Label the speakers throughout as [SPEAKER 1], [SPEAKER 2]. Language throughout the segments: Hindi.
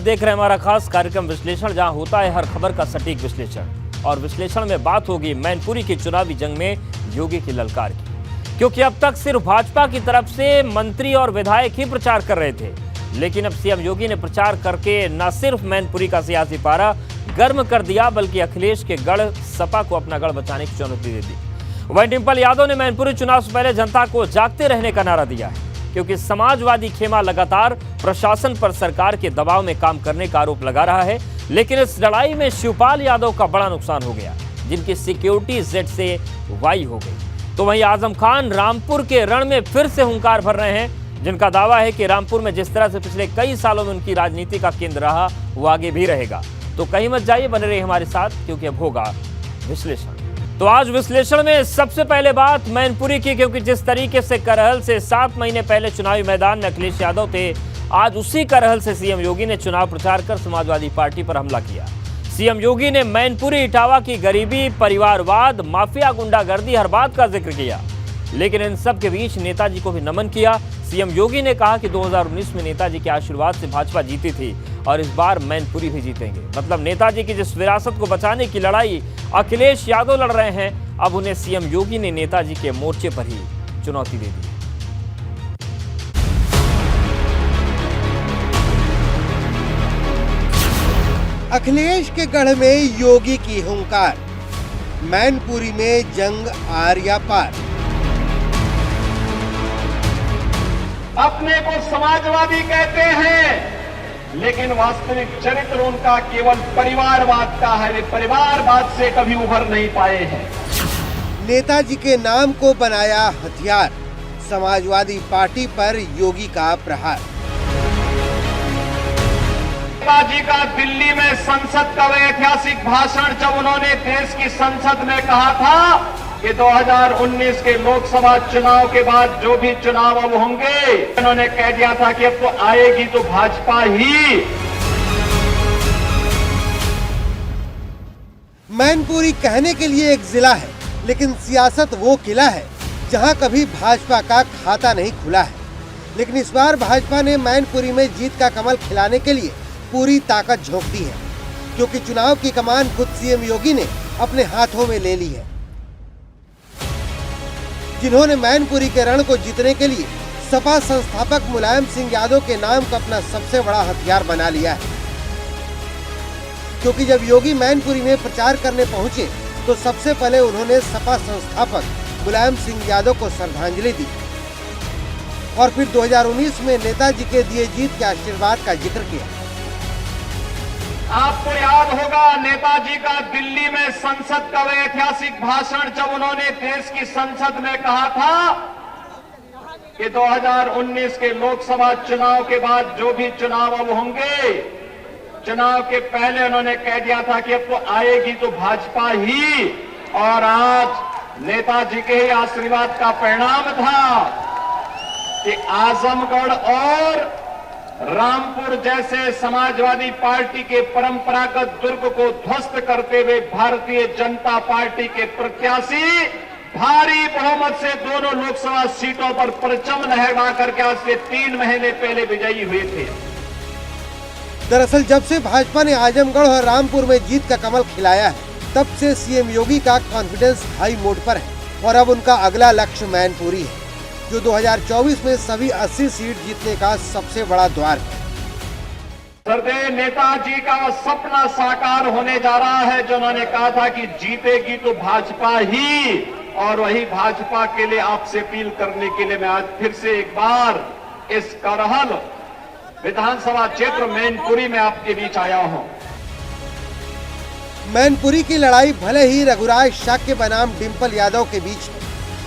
[SPEAKER 1] देख रहे हैं हमारा खास कार्यक्रम विश्लेषण, जहां होता है हर खबर का सटीक विश्लेषण। और विश्लेषण में बात होगी मैनपुरी की चुनावी जंग में योगी की ललकार की, क्योंकि अब तक सिर्फ भाजपा की तरफ से मंत्री और विधायक ही प्रचार कर रहे थे, लेकिन अब सीएम योगी ने प्रचार करके न सिर्फ मैनपुरी का सियासी पारा गर्म कर दिया, बल्कि अखिलेश के गढ़ सपा को अपना गढ़ बचाने की चुनौती दे दी। वहीं डिंपल यादव ने मैनपुरी चुनाव से पहले जनता को जागते रहने का नारा दिया है, क्योंकि समाजवादी खेमा लगातार प्रशासन पर सरकार के दबाव में काम करने का आरोप लगा रहा है। लेकिन इस लड़ाई में शिवपाल यादव का बड़ा नुकसान हो गया, जिनकी सिक्योरिटी जेड से वाई हो गई। तो वहीं आजम खान रामपुर के रण में फिर से हुंकार भर रहे हैं, जिनका दावा है कि रामपुर में जिस तरह से पिछले कई सालों में उनकी राजनीति का केंद्र रहा, वो आगे भी रहेगा। तो कहीं मत जाइए, बने रहिए हमारे साथ, क्योंकि अब होगा विश्लेषण। तो आज विश्लेषण में सबसे पहले बात मैनपुरी की, क्योंकि जिस तरीके से करहल से 7 महीने पहले चुनावी मैदान में अखिलेश यादव थे, आज उसी करहल से सीएम योगी ने चुनाव प्रचार कर समाजवादी पार्टी पर हमला किया। सीएम योगी ने मैनपुरी इटावा की गरीबी, परिवारवाद, माफिया, गुंडागर्दी, हर बात का जिक्र किया, लेकिन इन सब के बीच नेताजी को भी नमन किया। सीएम योगी ने कहा कि 2019 में नेताजी के आशीर्वाद से भाजपा जीती थी और इस बार मैनपुरी भी जीतेंगे। मतलब नेताजी की जिस विरासत को बचाने की लड़ाई अखिलेश यादव लड़ रहे हैं, अब उन्हें सीएम योगी ने नेताजी के मोर्चे पर ही चुनौती दे दी।
[SPEAKER 2] अखिलेश के गढ़ में योगी की हुंकार, मैनपुरी में जंग आर या पार।
[SPEAKER 3] अपने को समाजवादी कहते हैं, लेकिन वास्तविक चरित्र उनका केवल परिवारवाद का है। वे परिवारवाद से कभी उभर नहीं पाए हैं।
[SPEAKER 2] नेताजी के नाम को बनाया हथियार, समाजवादी पार्टी पर योगी का प्रहार।
[SPEAKER 3] नेताजी का दिल्ली में संसद का वह ऐतिहासिक भाषण, जब उन्होंने देश की संसद में कहा था कि 2019 के लोकसभा चुनाव के बाद जो भी चुनाव अब होंगे, उन्होंने कह दिया था कि अब तो आएगी तो भाजपा ही।
[SPEAKER 2] मैनपुरी कहने के लिए एक जिला है, लेकिन सियासत वो किला है जहां कभी भाजपा का खाता नहीं खुला है। लेकिन इस बार भाजपा ने मैनपुरी में जीत का कमल खिलाने के लिए पूरी ताकत झोंक दी है, क्योंकि चुनाव की कमान खुद सीएम योगी ने अपने हाथों में ले ली है, जिन्होंने मैनपुरी के रण को जीतने के लिए सपा संस्थापक मुलायम सिंह यादव के नाम को अपना सबसे बड़ा हथियार बना लिया है। क्योंकि जब योगी मैनपुरी में प्रचार करने पहुंचे, तो सबसे पहले उन्होंने सपा संस्थापक मुलायम सिंह यादव को श्रद्धांजलि दी और फिर 2019 में नेताजी के दिए जीत के आशीर्वाद का जिक्र किया।
[SPEAKER 3] आपको याद होगा नेताजी का दिल्ली में संसद का वह ऐतिहासिक भाषण, जब उन्होंने देश की संसद में कहा था कि 2019 के लोकसभा चुनाव के बाद जो भी चुनाव अब होंगे, चुनाव के पहले उन्होंने कह दिया था कि अब तो आएगी तो भाजपा ही। और आज नेताजी के ही आशीर्वाद का परिणाम था कि आजमगढ़ और रामपुर जैसे समाजवादी पार्टी के परंपरागत दुर्ग को ध्वस्त करते हुए भारतीय जनता पार्टी के प्रत्याशी भारी बहुमत से दोनों लोकसभा सीटों पर परचम लहरा करके आज से 3 महीने पहले विजयी हुए थे।
[SPEAKER 2] दरअसल जब से भाजपा ने आजमगढ़ और रामपुर में जीत का कमल खिलाया है, तब से सीएम योगी का कॉन्फिडेंस हाई मोड पर है और अब उनका अगला लक्ष्य मैनपुरी है, जो 2024 में सभी 80 सीट जीतने का सबसे बड़ा द्वार है।
[SPEAKER 3] सरदेव नेताजी का सपना साकार होने जा रहा है, जो उन्होंने कहा था कि जीतेगी तो भाजपा ही। और वही भाजपा के लिए आपसे अपील करने के लिए मैं आज फिर से एक बार इस करहल विधानसभा क्षेत्र मैनपुरी में आपके बीच आया हूं।
[SPEAKER 2] मैनपुरी की लड़ाई भले ही रघुराज शाक्य बनाम डिंपल यादव के बीच है,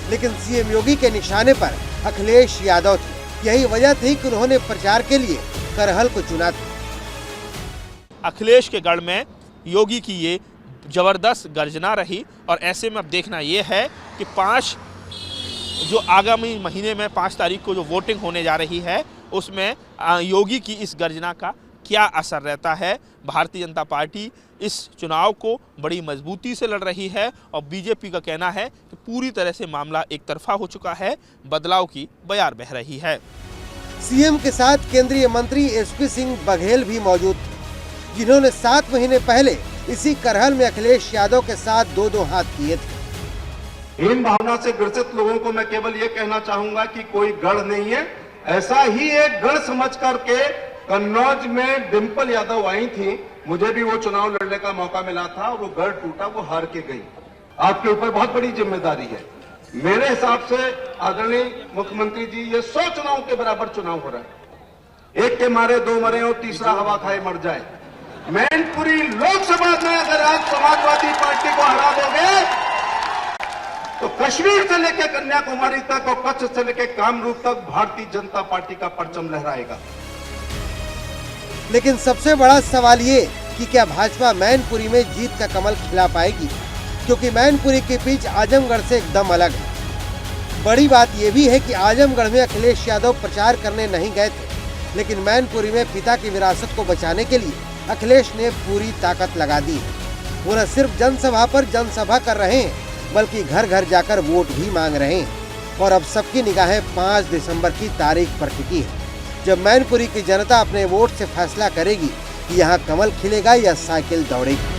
[SPEAKER 2] लेकिन सीएम योगी के निशाने पर अखिलेश यादव थे। यही वजह थी कि उन्होंने प्रचार के लिए करहल को चुना था।
[SPEAKER 4] अखिलेश के गढ़ में योगी की ये जबरदस्त गर्जना रही और ऐसे में अब देखना ये है कि 5 जो आगामी महीने में 5 तारीख को जो वोटिंग होने जा रही है, उसमें योगी की इस गर्जना का क्या असर रहता है। भारतीय जनता पार्टी इस चुनाव को बड़ी मजबूती से लड़ रही है और बीजेपी का कहना है कि पूरी तरह से मामला एक तरफा हो चुका है, बदलाव की बयार बह रही है।
[SPEAKER 2] सीएम के साथ केंद्रीय मंत्री एसपी सिंह बघेल भी मौजूद थे। जिन्होंने 7 महीने पहले इसी करहल में अखिलेश यादव के साथ 2-2 हाथ किए थे।
[SPEAKER 5] हीन भावना से ग्रसित लोगों को मैं केवल ये कहना चाहूंगा कि कोई गढ़ नहीं है। ऐसा ही एक गढ़ समझ करके कन्नौज में डिंपल यादव आई थी, मुझे भी वो चुनाव लड़ने का मौका मिला था, वो गढ़ टूटा, वो हार के गई। आपके ऊपर बहुत बड़ी जिम्मेदारी है। मेरे हिसाब से आदरणीय मुख्यमंत्री जी, ये 100 चुनाव के बराबर चुनाव हो रहा है। एक के मारे 2 मरे और तीसरा हवा खाए मर जाए। मैनपुरी लोकसभा में अगर आप समाजवादी पार्टी को हरा दोगे तो कश्मीर से लेकर कन्याकुमारी तक और कच्छ से लेकर कामरूप तक भारतीय जनता पार्टी का परचम लहराएगा।
[SPEAKER 2] लेकिन सबसे बड़ा सवाल ये कि क्या भाजपा मैनपुरी में जीत का कमल खिला पाएगी, क्योंकि मैनपुरी की पिच आजमगढ़ से एकदम अलग है। बड़ी बात यह भी है कि आजमगढ़ में अखिलेश यादव प्रचार करने नहीं गए थे, लेकिन मैनपुरी में पिता की विरासत को बचाने के लिए अखिलेश ने पूरी ताकत लगा दी है। वो न सिर्फ जनसभा पर जनसभा कर रहे हैं, बल्कि घर घर जाकर वोट भी मांग रहे हैं। और अब सबकी निगाहें 5 दिसंबर की तारीख पर टिकी है, जब मैनपुरी की जनता अपने वोट से फैसला करेगी कि यहाँ कमल खिलेगा या साइकिल दौड़ेगी।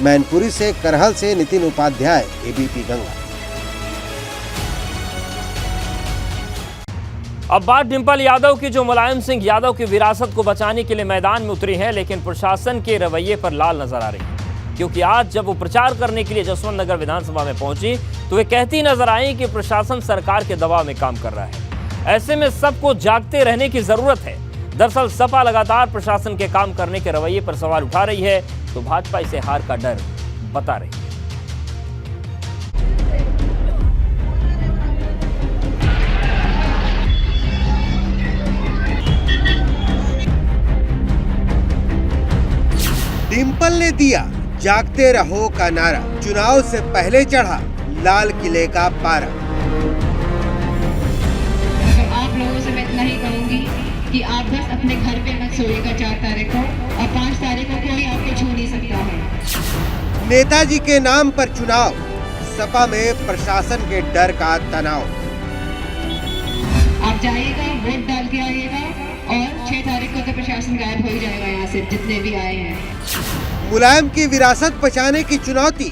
[SPEAKER 2] मैनपुरी से करहल से नितिन उपाध्याय, एबीपी गंगा।
[SPEAKER 1] अब बात डिंपल यादव की, जो मुलायम सिंह यादव की विरासत को बचाने के लिए मैदान में उतरी हैं, लेकिन प्रशासन के रवैये पर लाल नजर आ रही है। क्योंकि आज जब वो प्रचार करने के लिए जसवंत नगर विधानसभा में पहुंची तो वे कहती नजर आई कि प्रशासन सरकार के दबाव में काम कर रहा है। ऐसे में सबको जागते रहने की जरूरत है। दरअसल सपा लगातार प्रशासन के काम करने के रवैये पर सवाल उठा रही है, तो भाजपा इसे हार का डर बता रही है।
[SPEAKER 2] डिंपल ने दिया जागते रहो का नारा, चुनाव से पहले चढ़ा लाल किले का पारा।
[SPEAKER 6] तो आप लोगों से मैं इतना ही कहूंगी कि आप बस अपने घर पे मत सोइएगा 4 तारीख को, और 5 तारीख को कोई आपको छू नहीं सकता है।
[SPEAKER 2] नेताजी के नाम पर चुनाव, सपा में प्रशासन के डर का तनाव।
[SPEAKER 6] आप जाइएगा, वोट डाल के आइएगा, और 6 तारीख को तो प्रशासन गायब हो ही जाएगा यहाँ से, जितने भी आए हैं।
[SPEAKER 2] मुलायम की विरासत बचाने की चुनौती,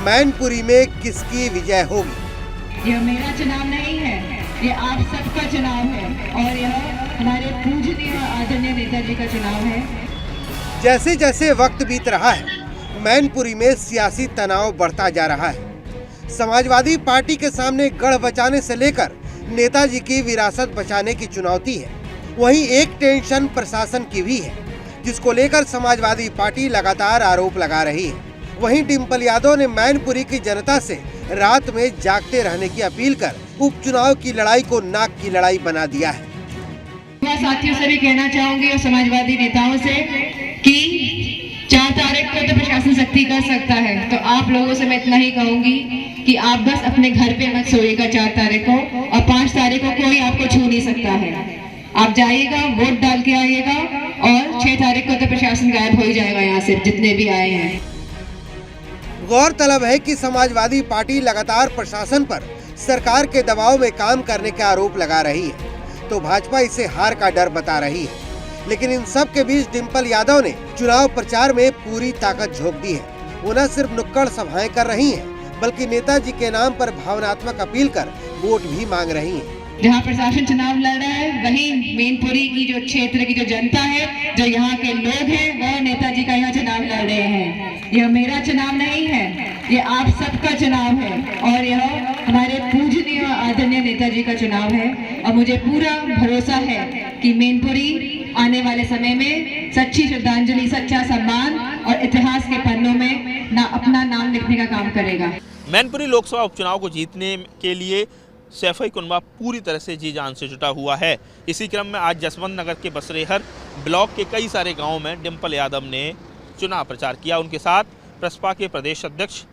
[SPEAKER 2] मैनपुरी में किसकी विजय होगी?
[SPEAKER 6] यह मेरा चुनाव नहीं है, ये आप सबका चुनाव है, और यह हमारे पूजनीय आदरणीय नेताजी का चुनाव है।
[SPEAKER 2] जैसे जैसे वक्त बीत रहा है, मैनपुरी में सियासी तनाव बढ़ता जा रहा है। समाजवादी पार्टी के सामने गढ़ बचाने से लेकर नेताजी की विरासत बचाने की चुनौती है। वहीं एक टेंशन प्रशासन की भी है, जिसको लेकर समाजवादी पार्टी लगातार आरोप लगा रही है। वहीं डिंपल यादव ने मैनपुरी की जनता से रात में जागते रहने की अपील कर उपचुनाव की लड़ाई को नाक की लड़ाई बना दिया है।
[SPEAKER 6] मैं साथियों से भी कहना चाहूंगी और समाजवादी नेताओं से कि 4 तारीख को तो प्रशासन सख्ती कर सकता है, तो आप लोगों से मैं इतना ही कहूंगी कि आप बस अपने घर पे मत सोइएगा 4 तारीख को, और 5 तारीख को कोई आपको छू नहीं सकता है। आप जाइएगा, वोट डाल के आइएगा, और 6 तारीख को तो प्रशासन गायब हो ही जाएगा यहाँ से, जितने भी आए हैं।
[SPEAKER 2] गौरतलब है कि समाजवादी पार्टी लगातार प्रशासन पर सरकार के दबाव में काम करने का आरोप लगा रही है, तो भाजपा इसे हार का डर बता रही है। लेकिन इन सब के बीच डिंपल यादव ने चुनाव प्रचार में पूरी ताकत झोंक दी है। वो न सिर्फ नुक्कड़ सभाएं कर रही हैं, बल्कि नेताजी के नाम पर भावनात्मक अपील कर वोट भी मांग रही हैं।
[SPEAKER 6] जहाँ प्रशासन चुनाव लड़ रहा है, वहीं मैनपुरी की जो क्षेत्र की जो जनता है, जो यहाँ के लोग हैं, वो नेताजी का यहाँ चुनाव लड़ रहे हैं। यह मेरा चुनाव नहीं है, ये आप सबका चुनाव है, और यह हमारे पूजनीय आदरणीय नेताजी का चुनाव है। और मुझे पूरा भरोसा है कि मैनपुरी आने वाले समय में सच्ची श्रद्धांजलि, सच्चा सम्मान और इतिहास के पन्नों में अपना नाम लिखने का काम करेगा।
[SPEAKER 4] मैनपुरी लोकसभा उपचुनाव को जीतने के लिए सैफई कुनबा पूरी तरह से जी जान से जुटा हुआ है। इसी क्रम में आज जसवंत नगर के बसरेहर ब्लॉक के कई सारे गांवों में डिंपल यादव ने चुनाव प्रचार किया। उनके साथ प्रसपा के प्रदेश अध्यक्ष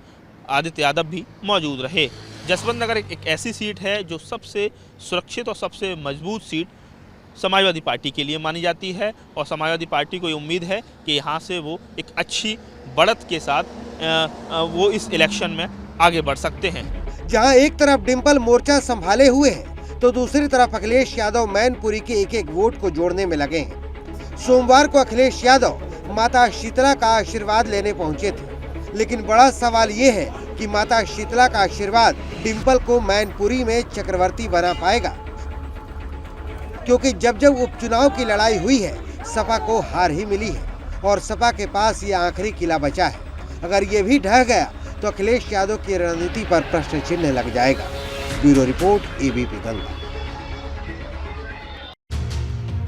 [SPEAKER 4] आदित्य यादव भी मौजूद रहे। जसवंत नगर एक ऐसी सीट है जो सबसे सुरक्षित और सबसे मजबूत सीट समाजवादी पार्टी के लिए मानी जाती है, और समाजवादी पार्टी को ये उम्मीद है कि यहाँ से वो एक अच्छी बढ़त के साथ वो इस इलेक्शन में आगे बढ़ सकते हैं।
[SPEAKER 2] जहां एक तरफ डिंपल मोर्चा संभाले हुए हैं, तो दूसरी तरफ अखिलेश यादव मैनपुरी के एक एक वोट को जोड़ने में लगे हैं। सोमवार को अखिलेश यादव माता शीतला का आशीर्वाद लेने पहुंचे थे, लेकिन बड़ा सवाल ये है कि माता शीतला का आशीर्वाद डिंपल को मैनपुरी में चक्रवर्ती बना पाएगा, क्योंकि जब जब उपचुनाव की लड़ाई हुई है सपा को हार ही मिली है और सपा के पास ये आखिरी किला बचा है। अगर ये भी ढह गया तो अखिलेश यादव की रणनीति पर प्रश्न चिन्ह लग जाएगा। Bureau report, ABP Ganga.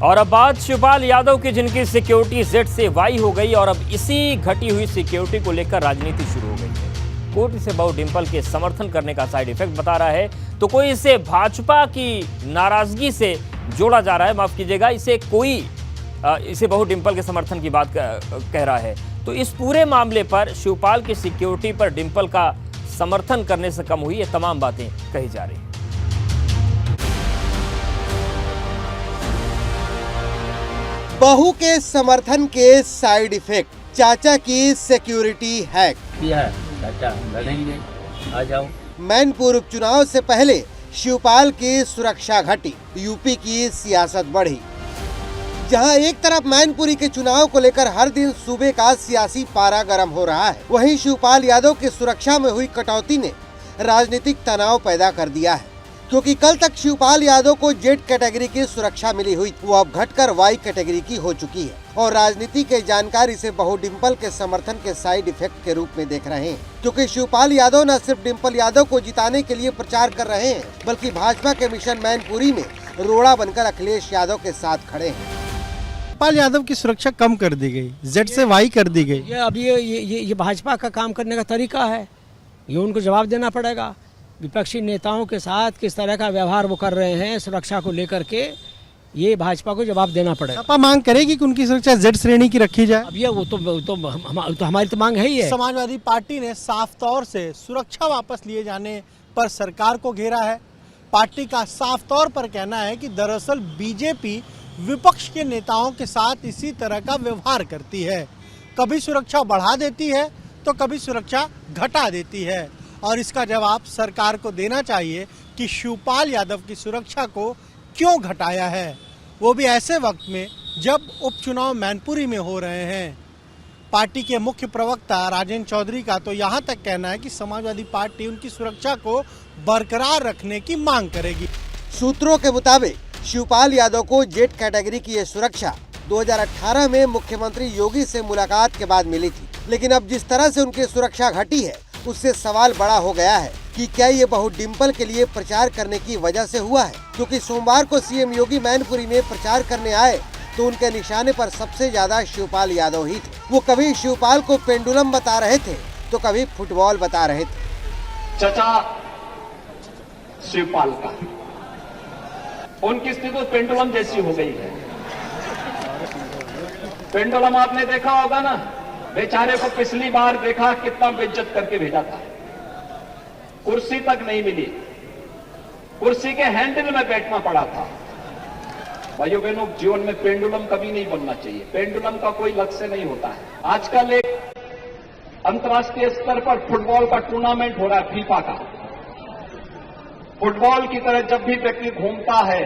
[SPEAKER 1] और अब बात शिवपाल यादव की, जिनकी सिक्योरिटी Z से Y हो गई और अब इसी घटी हुई सिक्योरिटी को लेकर राजनीति शुरू हो गई है। कोर्ट इसे बहु डिंपल के समर्थन करने का साइड इफेक्ट बता रहा है, तो कोई इसे भाजपा की नाराजगी से जोड़ा जा रहा है, माफ कीजिएगा, इसे बहु डिंपल के समर्थन की बात कह रहा है। तो इस पूरे मामले पर शिवपाल की सिक्योरिटी पर डिंपल का समर्थन करने से कम हुई, ये तमाम बातें कही जा रही हैं।
[SPEAKER 2] बहू के समर्थन के साइड इफेक्ट, चाचा की सिक्योरिटी हैक।
[SPEAKER 7] चाचा लड़ेंगे, आ जाओ।
[SPEAKER 2] मैनपुर उपचुनाव से पहले शिवपाल की सुरक्षा घटी, यूपी की सियासत बढ़ी। जहां एक तरफ मैनपुरी के चुनाव को लेकर हर दिन सूबे का सियासी पारा गर्म हो रहा है, वहीं शिवपाल यादव की सुरक्षा में हुई कटौती ने राजनीतिक तनाव पैदा कर दिया है, क्योंकि कल तक शिवपाल यादव को जेड कैटेगरी की सुरक्षा मिली हुई, वो अब घटकर वाई कैटेगरी की हो चुकी है और राजनीति के जानकार इसे बहु डिंपल के समर्थन के साइड इफेक्ट के रूप में देख रहे हैं, क्योंकि शिवपाल यादव न सिर्फ डिंपल यादव को जिताने के लिए प्रचार कर रहे हैं, बल्कि भाजपा के मिशन मैनपुरी में रोड़ा बनकर अखिलेश यादव के साथ खड़े हैं।
[SPEAKER 8] शिवपाल यादव की सुरक्षा कम कर दी गई, Z से Y कर दी गई।
[SPEAKER 9] ये भाजपा का काम करने का तरीका है, ये उनको जवाब देना पड़ेगा। विपक्षी नेताओं के साथ किस तरह का व्यवहार वो कर रहे हैं सुरक्षा को लेकर के, ये भाजपा को जवाब देना पड़ेगा।
[SPEAKER 8] सपा मांग करेगी कि उनकी सुरक्षा Z श्रेणी की रखी जाए।
[SPEAKER 9] अब ये वो तो हमारी तो मांग है ही है।
[SPEAKER 8] समाजवादी पार्टी ने साफ तौर से सुरक्षा वापस लिए जाने पर सरकार को घेरा है। पार्टी का साफ तौर पर कहना है कि दरअसल बीजेपी विपक्ष के नेताओं के साथ इसी तरह का व्यवहार करती है, कभी सुरक्षा बढ़ा देती है तो कभी सुरक्षा घटा देती है, और इसका जवाब सरकार को देना चाहिए कि शिवपाल यादव की सुरक्षा को क्यों घटाया है, वो भी ऐसे वक्त में जब उपचुनाव मैनपुरी में हो रहे हैं। पार्टी के मुख्य प्रवक्ता राजेंद्र चौधरी का तो यहाँ तक कहना है कि समाजवादी पार्टी उनकी सुरक्षा को बरकरार रखने की मांग करेगी।
[SPEAKER 2] सूत्रों के मुताबिक शिवपाल यादव को जेड कैटेगरी की ये सुरक्षा 2018 में मुख्यमंत्री योगी से मुलाकात के बाद मिली थी, लेकिन अब जिस तरह से उनकी सुरक्षा घटी है उससे सवाल बड़ा हो गया है कि क्या ये बहु डिंपल के लिए प्रचार करने की वजह से हुआ है, क्योंकि सोमवार को सीएम योगी मैनपुरी में प्रचार करने आए तो उनके निशाने पर सबसे ज्यादा शिवपाल यादव ही थे। वो कभी शिवपाल को पेंडुलम बता रहे थे तो कभी फुटबॉल बता रहे थे।
[SPEAKER 3] चचा शिवपाल का उनकी स्थिति पेंडुलम जैसी हो गई है। पेंडुलम आपने देखा होगा ना, बेचारे को पिछली बार देखा कितना बेइज्जत करके भेजा था, कुर्सी तक नहीं मिली, कुर्सी के हैंडल में बैठना पड़ा था। भाइयों बहनों, जीवन में पेंडुलम कभी नहीं बनना चाहिए, पेंडुलम का कोई लक्ष्य नहीं होता है। आजकल एक अंतर्राष्ट्रीय स्तर पर फुटबॉल का टूर्नामेंट हो रहा है, फीफा का। फुटबॉल की तरह जब भी व्यक्ति घूमता है,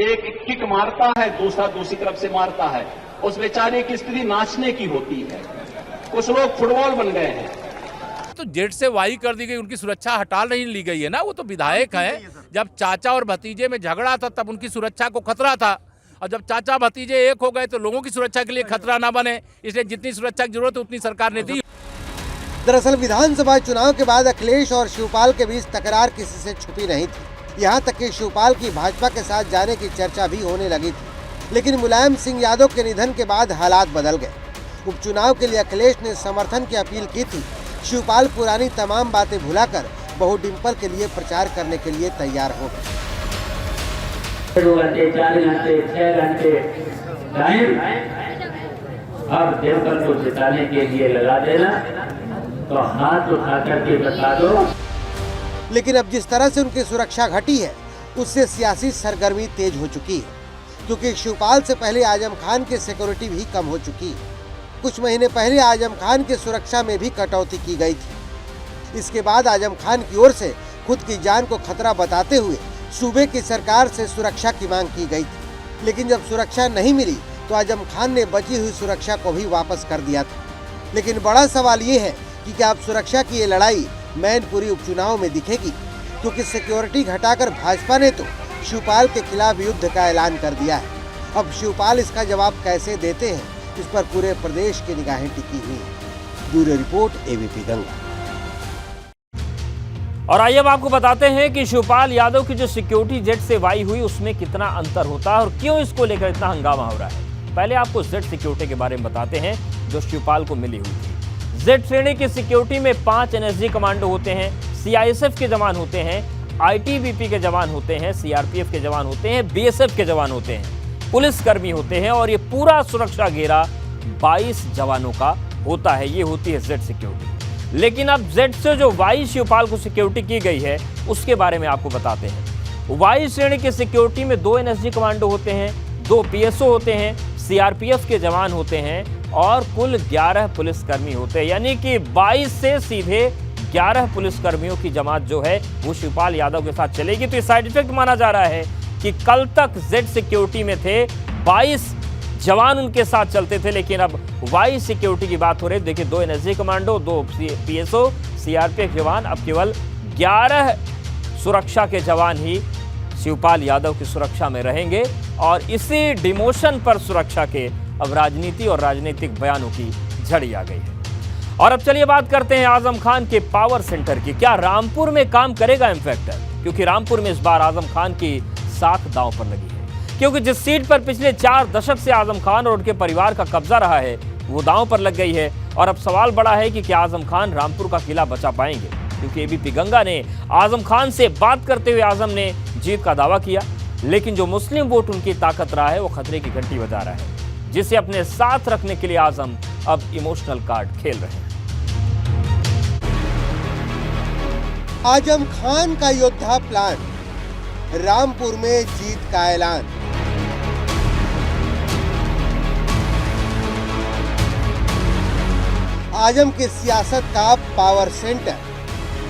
[SPEAKER 3] एक किक मारता है, दूसरा दूसरी तरफ से मारता है, उस बेचारे की स्थिति नाचने की होती है। कुछ लोग फुटबॉल बन गए हैं।
[SPEAKER 10] तो जेड से वाई कर दी गई, उनकी सुरक्षा हटा नहीं ली गई है ना, वो तो विधायक हैं। जब चाचा और भतीजे में झगड़ा था तब उनकी सुरक्षा को खतरा था, और जब चाचा भतीजे एक हो गए तो लोगों की सुरक्षा के लिए खतरा ना बने, इसलिए जितनी सुरक्षा की जरूरत है उतनी सरकार ने दी।
[SPEAKER 2] दरअसल विधानसभा चुनाव के बाद अखिलेश और शिवपाल के बीच तकरार किसी से छुपी नहीं थी। यहाँ तक कि शिवपाल की भाजपा के साथ जाने की चर्चा भी होने लगी थी, लेकिन मुलायम सिंह यादव के निधन के बाद हालात बदल गए। उपचुनाव के लिए अखिलेश ने समर्थन की अपील की थी। शिवपाल पुरानी तमाम बातें भुलाकर बहु डिंपल के लिए प्रचार करने के लिए तैयार हो गए।
[SPEAKER 7] 2 घंटे 4 घंटे 6 घंटे टाइम अब डिंपल को जिताने के लिए लगा देना, तो हाथ उठा करके बता दो।
[SPEAKER 2] लेकिन अब जिस तरह से उनकी सुरक्षा घटी है उससे सियासी सरगर्मी तेज हो चुकी है, क्योंकि शिवपाल से पहले आजम खान की सिक्योरिटी भी कम हो चुकी है। कुछ महीने पहले आजम खान की सुरक्षा में भी कटौती की गई थी। इसके बाद आजम खान की ओर से खुद की जान को खतरा बताते हुए सूबे की सरकार से सुरक्षा की मांग की गई थी, लेकिन जब सुरक्षा नहीं मिली तो आजम खान ने बची हुई सुरक्षा को भी वापस कर दिया था। लेकिन बड़ा सवाल ये है कि क्या अब सुरक्षा की ये लड़ाई मैनपुरी उपचुनाव में दिखेगी, क्योंकि सिक्योरिटी घटाकर भाजपा ने तो शिवपाल के खिलाफ युद्ध का ऐलान कर दिया है। अब शिवपाल इसका जवाब कैसे देते हैं, इस पर पूरे प्रदेश की निगाहें टिकी हुई हैं। Bureau report ABP Ganga.
[SPEAKER 1] और आइए अब आपको बताते हैं कि शिवपाल यादव की जो सिक्योरिटी जेट से वाई हुई उसमें कितना अंतर होता है और क्यों इसको लेकर इतना हंगामा हो रहा है। पहले आपको जेट सिक्योरिटी के बारे में बताते हैं जो शिवपाल को मिली हुई थी। जेट श्रेणी की सिक्योरिटी में 5 एनएसजी कमांडो होते हैं, सीआईएसएफ के जवान होते हैं, आईटीबीपी के जवान होते हैं, सीआरपीएफ के जवान होते हैं, बीएसएफ के जवान होते हैं, पुलिसकर्मी होते हैं और ये पूरा सुरक्षा घेरा 22 जवानों का होता है। ये होती है जेट सिक्योरिटी। लेकिन अब जेट से जो वाई शिवपाल को सिक्योरिटी की गई है उसके बारे में आपको बताते हैं। वाई श्रेणी की सिक्योरिटी में 2 एनएसजी कमांडो होते हैं, 2 पीएसओ होते हैं, सीआरपीएफ के जवान होते हैं और कुल 11 पुलिसकर्मी होते हैं। यानी कि 22 से सीधे 11 पुलिसकर्मियों की जमात जो है वो शिवपाल यादव के साथ चलेगी। तो ये साइड इफेक्ट माना जा रहा है कि कल तक जेट सिक्योरिटी में थे 22 जवान उनके साथ चलते थे, लेकिन अब वाई सिक्योरिटी की बात हो रही है। देखिए 2 एनएसजी कमांडो, 2 पीएसओ, सीआरपीएफ जवान, अब केवल 11 सुरक्षा के जवान ही शिवपाल यादव की सुरक्षा में रहेंगे और इसी डिमोशन पर सुरक्षा के अब राजनीति और राजनीतिक बयानों की झड़ी आ गई है। और अब चलिए बात करते हैं आजम खान के पावर सेंटर की। क्या रामपुर में काम करेगा इम्फैक्टर, क्योंकि रामपुर में इस बार आजम खान की साख दांव पर लगी है, क्योंकि जिस सीट पर पिछले 4 दशक से आजम खान और उनके परिवार का कब्जा रहा है वो दांव पर लग गई है। और अब सवाल बड़ा है कि क्या आजम खान रामपुर का किला बचा पाएंगे, क्योंकि एबीपी गंगा ने आजम खान से बात करते हुए आजम ने जीत का दावा किया, लेकिन जो मुस्लिम वोट उनकी ताकत रहा है वो खतरे की घंटी बजा रहा है, जिसे अपने साथ रखने के लिए आजम अब इमोशनल कार्ड खेल रहे हैं।
[SPEAKER 2] आजम खान का योद्धा प्लान, रामपुर में जीत का ऐलान। आजम की सियासत का पावर सेंटर,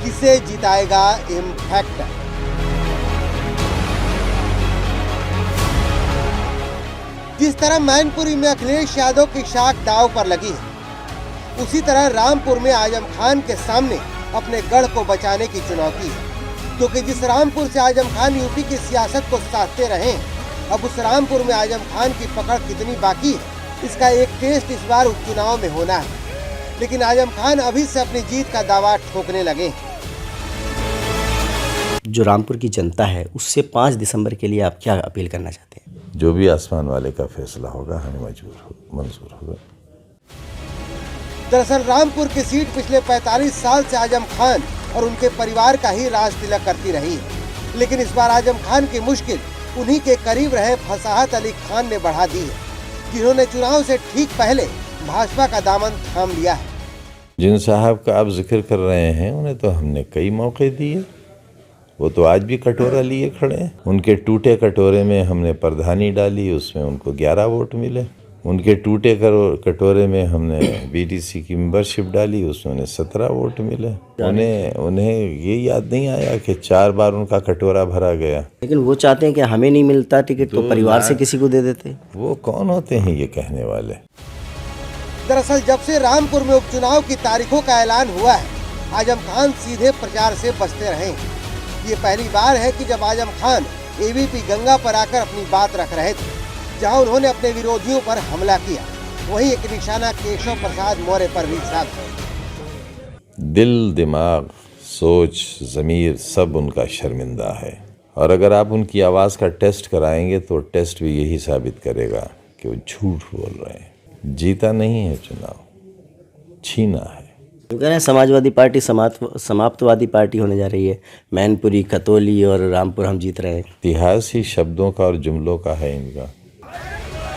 [SPEAKER 2] किसे जिताएगा इम्फैक्टर। जिस तरह मैनपुरी में अखिलेश यादव की शाख दांव पर लगी है, उसी तरह रामपुर में आजम खान के सामने अपने गढ़ को बचाने की चुनौती है, क्योंकि जिस रामपुर से आजम खान यूपी की सियासत को साधते रहे, अब उस रामपुर में आजम खान की पकड़ कितनी बाकी है, इसका एक टेस्ट इस बार उपचुनाव में होना है। लेकिन आजम खान अभी से अपनी जीत का दावा ठोकने लगे हैं।
[SPEAKER 11] जो रामपुर की जनता है उससे 5 दिसंबर के लिए आप क्या अपील करना चाहते हैं?
[SPEAKER 12] जो भी आसमान वाले का फैसला होगा हमें मंजूर होगा।
[SPEAKER 2] दरअसल रामपुर की सीट पिछले 45 साल से आजम खान और उनके परिवार का ही राज तिलक करती रही है, लेकिन इस बार आजम खान की मुश्किल उन्हीं के करीब रहे फसाहत अली खान ने बढ़ा दी है, जिन्होंने चुनाव से ठीक पहले भाजपा का दामन थाम लिया है।
[SPEAKER 12] जिन साहब का आप जिक्र कर रहे हैं उन्हें तो हमने कई मौके दिए, वो तो आज भी कटोरा लिए खड़े हैं। उनके टूटे कटोरे में हमने प्रधानी डाली, उसमें उनको 11 वोट मिले। उनके टूटे कटोरे में हमने बीडीसी की मेंबरशिप डाली, उसमें उन्हें 17 वोट मिले। उन्हें ये याद नहीं आया कि 4 बार उनका कटोरा भरा गया।
[SPEAKER 11] लेकिन वो चाहते हैं कि हमें नहीं मिलता टिकट तो परिवार से किसी को दे देते।
[SPEAKER 12] वो कौन होते हैं ये कहने वाले?
[SPEAKER 2] दरअसल जब से रामपुर में उपचुनाव की तारीखों का ऐलान हुआ है, आजम खान सीधे प्रचार से बचते रहे। ये पहली बार है कि जब आजम खान एबीपी गंगा पर आकर अपनी बात रख रहे थे, जहां उन्होंने अपने विरोधियों पर हमला किया, वहीं एक निशाना केशव प्रसाद मौर्य पर भी साधा।
[SPEAKER 12] दिल, दिमाग, सोच, ज़मीर सब उनका शर्मिंदा है। और अगर आप उनकी आवाज़ का टेस्ट कराएंगे तो टेस्ट भी यही साबित करेगा कि वो झूठ बोल रहे हैं। जीता नहीं है चुनाव, छीना है।
[SPEAKER 11] तो कह रहे हैं समाजवादी पार्टी समाप्तवादी पार्टी होने जा रही है। मैनपुरी, खतौली और रामपुर हम जीत रहे हैं।
[SPEAKER 12] इतिहास ही शब्दों का और जुमलों का है इनका।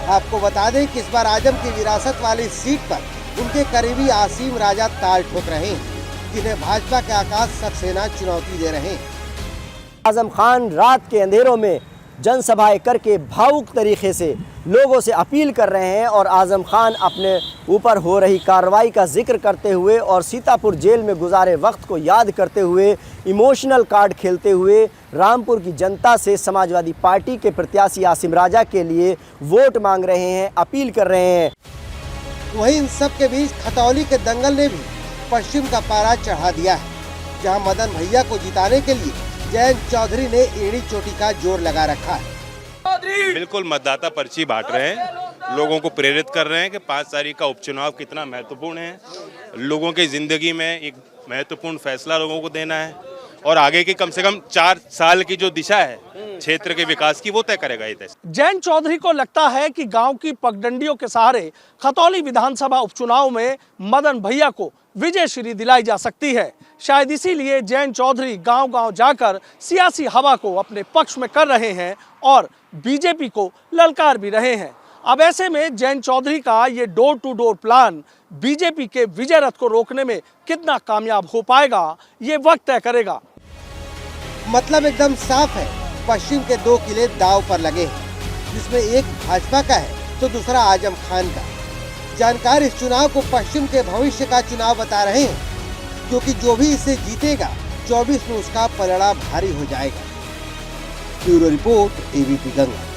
[SPEAKER 2] आपको बता दें कि इस बार आजम की विरासत वाली सीट पर उनके करीबी आसिम राजा ताल ठोक रहे हैं, जिन्हें भाजपा के आकाश सक्सेना चुनौती दे रहे हैं।
[SPEAKER 11] आजम खान रात के अंधेरों में जनसभाएं करके भावुक तरीके से लोगों से अपील कर रहे हैं और आज़म खान अपने ऊपर हो रही कार्रवाई का जिक्र करते हुए और सीतापुर जेल में गुजारे वक्त को याद करते हुए इमोशनल कार्ड खेलते हुए रामपुर की जनता से समाजवादी पार्टी के प्रत्याशी आसिम राजा के लिए वोट मांग रहे हैं, अपील कर रहे हैं।
[SPEAKER 2] वहीं इन सब के बीच खतौली के दंगल ने भी पश्चिम का पारा चढ़ा दिया है, जहां मदन भैया को जिताने के लिए जयंत चौधरी ने एड़ी चोटी का जोर लगा रखा है।
[SPEAKER 13] बिल्कुल मतदाता पर्ची बांट रहे हैं, लोगों को प्रेरित कर रहे हैं कि 5 तारीख का उपचुनाव कितना महत्वपूर्ण है, लोगों की जिंदगी में एक महत्वपूर्ण फैसला लोगों को देना है और आगे की कम से कम 4 साल की जो दिशा है क्षेत्र के विकास की वो तय करेगा ये।
[SPEAKER 8] जयंत चौधरी को लगता है कि गांव की पगडंडियों के सहारे खतौली विधानसभा उपचुनाव में मदन भैया को विजय श्री दिलाई जा सकती है। शायद इसीलिए जयंत चौधरी गांव-गांव जाकर सियासी हवा को अपने पक्ष में कर रहे हैं और बीजेपी को ललकार भी रहे हैं। अब ऐसे में जयंत चौधरी का ये door to door plan BJP के विजय रथ को रोकने में कितना कामयाब हो पाएगा, ये वक्त तय करेगा।
[SPEAKER 2] मतलब एकदम साफ है, पश्चिम के 2 किले दांव पर लगे हैं, जिसमें एक भाजपा का है तो दूसरा आजम खान का। जानकार इस चुनाव को पश्चिम के भविष्य का चुनाव बता रहे हैं, क्योंकि जो भी इसे जीतेगा 24 में उसका पलड़ा भारी हो जाएगा। Bureau report, ABP Ganga.